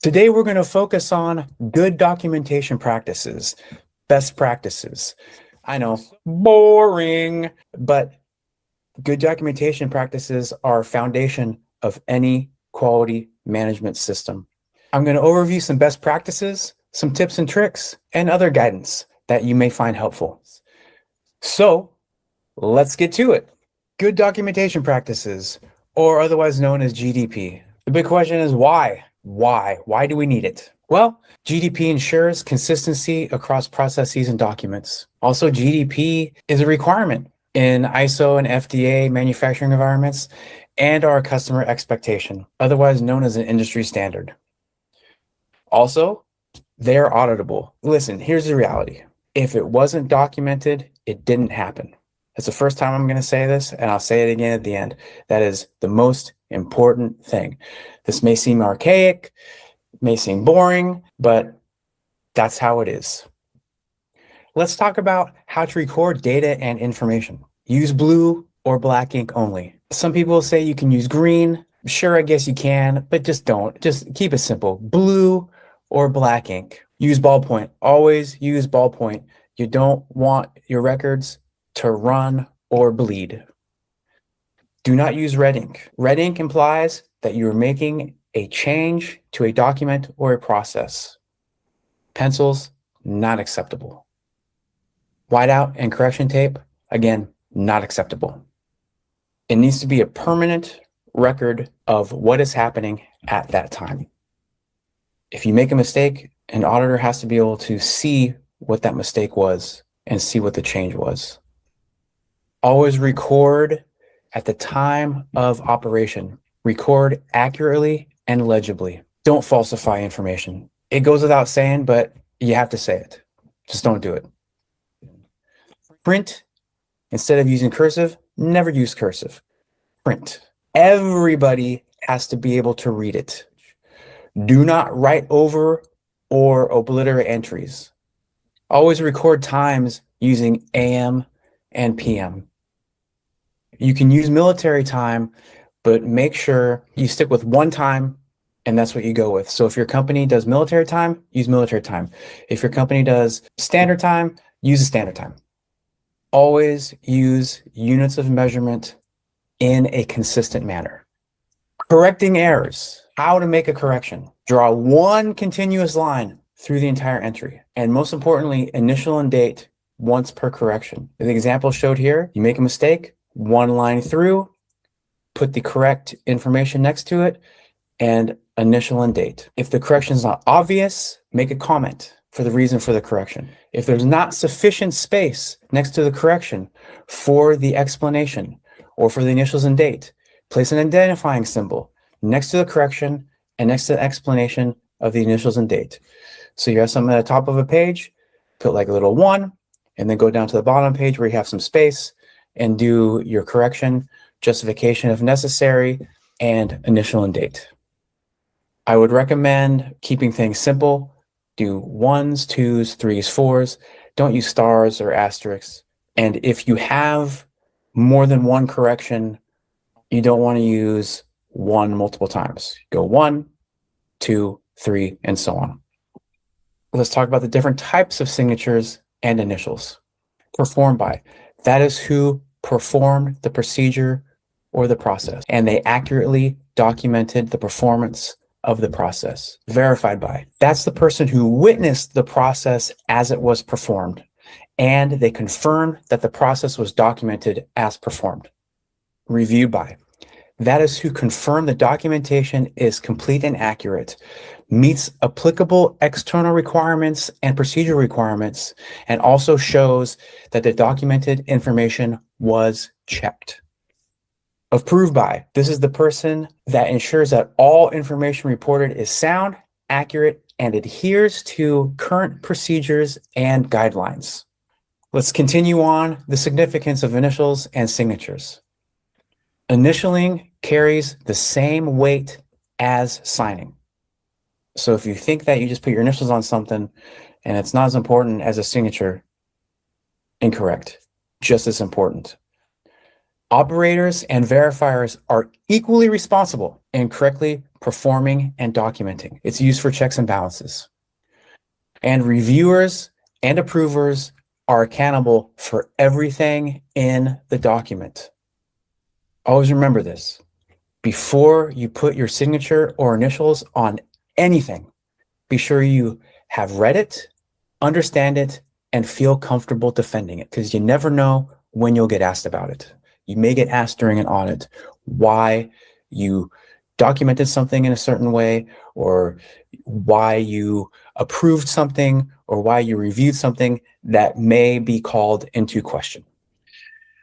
Today, we're going to focus on good documentation practices, best practices. I know, boring, but good documentation practices are foundation of any quality management system. I'm going to overview some best practices, some tips and tricks, and other guidance that you may find helpful. So let's get to it. Good documentation practices, or otherwise known as GDP. The big question is why? Why do we need it? Well, GDP ensures consistency across processes and documents. Also, GDP is a requirement in ISO and FDA manufacturing environments and our customer expectation, otherwise known as an industry standard. Also, they're auditable. Listen, here's the reality. If it wasn't documented, it didn't happen. That's the first time I'm going to say this, and I'll say it again at the end. That is the most important thing. This may seem archaic, may seem boring, but that's how it is. Let's talk about how to record data and information. Use blue or black ink only. Some people say you can use green. Sure, I guess you can, but just don't. Just keep it simple. Blue or black ink. Use ballpoint. Always use ballpoint. You don't want your records to run or bleed. Do not use red ink. Red ink implies that you're making a change to a document or a process. Pencils, not acceptable. Whiteout and correction tape, again, not acceptable. It needs to be a permanent record of what is happening at that time. If you make a mistake, an auditor has to be able to see what that mistake was and see what the change was. Always record at the time of operation. Record accurately and legibly. Don't falsify information. It goes without saying, but you have to say it. Just don't do it. Print, instead of using cursive, never use cursive. Print. Everybody has to be able to read it. Do not write over or obliterate entries. Always record times using AM and PM. You can use military time, but make sure you stick with one time and that's what you go with. So if your company does military time, use military time. If your company does standard time, use a standard time. Always use units of measurement in a consistent manner. Correcting errors. How to make a correction. Draw one continuous line through the entire entry. And most importantly, initial and date once per correction. The example showed here, you make a mistake, one line through, put the correct information next to it, and initial and date. If the correction is not obvious, make a comment for the reason for the correction. If there's not sufficient space next to the correction for the explanation or for the initials and date, place an identifying symbol next to the correction and next to the explanation of the initials and date. So you have something at the top of a page, put like a little 1, and then go down to the bottom page where you have some space and do your correction, justification if necessary, and initial and date. I would recommend keeping things simple. Do 1s, 2s, 3s, 4s. Don't use stars or asterisks. And if you have more than one correction, you don't want to use 1 multiple times. Go 1, 2, 3, and so on. Let's talk about the different types of signatures and initials. Performed by. That is who performed the procedure or the process, and they accurately documented the performance of the process. Verified by. That's the person who witnessed the process as it was performed, and they confirmed that the process was documented as performed. Reviewed by. That is who confirmed the documentation is complete and accurate, meets applicable external requirements and procedural requirements, and also shows that the documented information was checked. Approved by. This is the person that ensures that all information reported is sound, accurate, and adheres to current procedures and guidelines. Let's continue on the significance of initials and signatures. Initialing carries the same weight as signing. So if you think that you just put your initials on something and it's not as important as a signature, incorrect. Just as important. Operators and verifiers are equally responsible in correctly performing, and documenting. It's used for checks and balances. And reviewers and approvers are accountable for everything in the document. Always remember this. Before you put your signature or initials on anything, be sure you have read it, understand it, and feel comfortable defending it, because you never know when you'll get asked about it. You may get asked during an audit why you documented something in a certain way, or why you approved something, or why you reviewed something that may be called into question.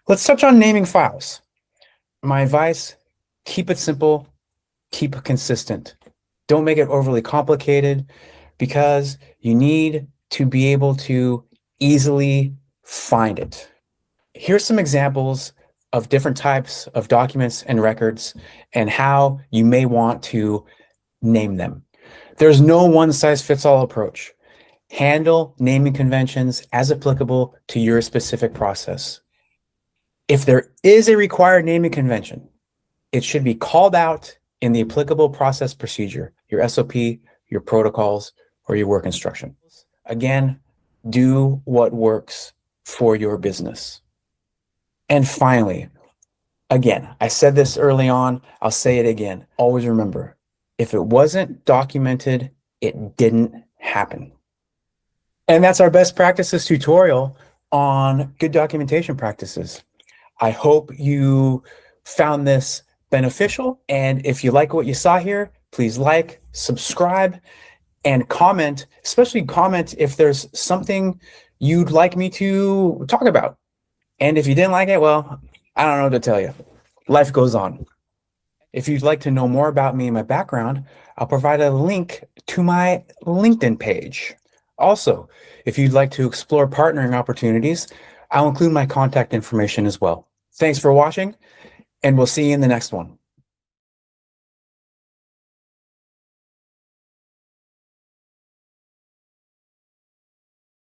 Let's touch on naming files. My advice, keep it simple, keep it consistent. Don't make it overly complicated, because you need to be able to easily find it. Here's some examples of different types of documents and records and how you may want to name them. There's no one-size-fits-all approach. Handle naming conventions as applicable to your specific process. If there is a required naming convention, it should be called out in the applicable process procedure, your SOP, your protocols, or your work instruction. Again, do what works for your business. And finally, again, I said this early on, I'll say it again. Always remember, if it wasn't documented, it didn't happen. And that's our best practices tutorial on good documentation practices. I hope you found this beneficial. And if you like what you saw here, please like, subscribe, and comment, especially comment if there's something you'd like me to talk about. And if you didn't like it, well, I don't know what to tell you. Life goes on. If you'd like to know more about me and my background, I'll provide a link to my LinkedIn page. Also, if you'd like to explore partnering opportunities, I'll include my contact information as well. Thanks for watching, and we'll see you in the next one.